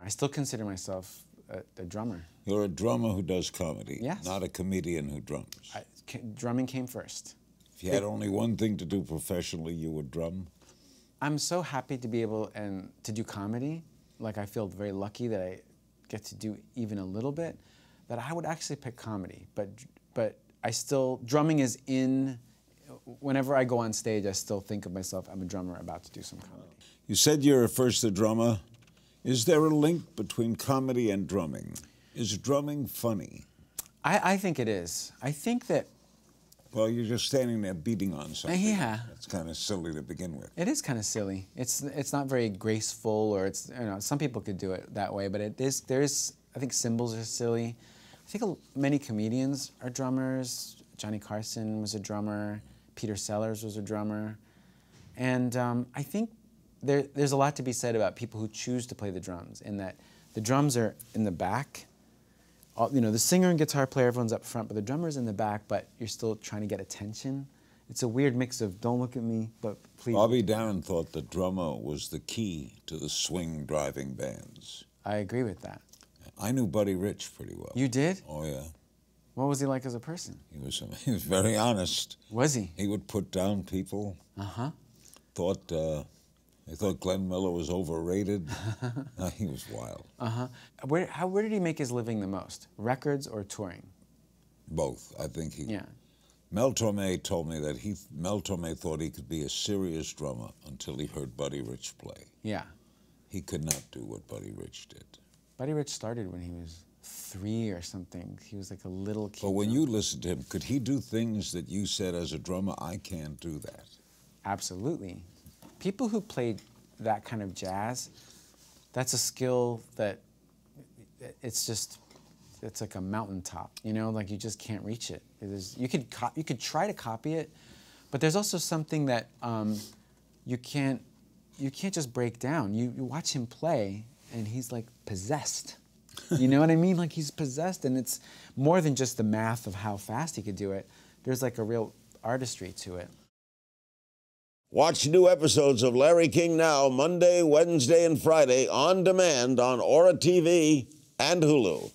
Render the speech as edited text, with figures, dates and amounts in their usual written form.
I still consider myself a drummer. You're a drummer who does comedy, yes. Not a comedian who drums. Drumming came first. If you had only one thing to do professionally, you would drum? I'm so happy to be able to do comedy. Like, I feel very lucky that I get to do even a little bit, that I would actually pick comedy. But I still, drumming is in, whenever I go on stage, I still think of myself, I'm a drummer about to do some comedy. You said you're first a drummer. Is there a link between comedy and drumming? Is drumming funny? I think it is. I think that... Well, you're just standing there beating on something. Yeah. It's kind of silly to begin with. It is kind of silly. It's not very graceful, or it's, you know, some people could do it that way, but I think cymbals are silly. I think many comedians are drummers. Johnny Carson was a drummer. Peter Sellers was a drummer. And I think there's a lot to be said about people who choose to play the drums, in that the drums are in the back. You know, the singer and guitar player, everyone's up front, but the drummer's in the back, but you're still trying to get attention. It's a weird mix of, don't look at me, but please. Bobby Darin thought the drummer was the key to the swing-driving bands. I agree with that. I knew Buddy Rich pretty well. You did? Oh, yeah. What was he like as a person? He was very honest. Was he? He would put down people. Uh-huh. They thought Glenn Miller was overrated. He was wild. Uh-huh. Where did he make his living the most? Records or touring? Both. I think he... Yeah. Mel Torme told me that Mel Torme thought he could be a serious drummer until he heard Buddy Rich play. Yeah. He could not do what Buddy Rich did. Buddy Rich started when he was 3 or something. He was like a little kid. But when you listened to him, could he do things that you said as a drummer, I can't do that? Absolutely. People who played that kind of jazz, that's a skill that it's like a mountaintop, you know, like you just can't reach it. You could try to copy it, but there's also something that you can't just break down. You watch him play, and he's like possessed. You know what I mean? Like, he's possessed, and it's more than just the math of how fast he could do it. There's like a real artistry to it. Watch new episodes of Larry King Now Monday, Wednesday, and Friday on demand on Aura TV and Hulu.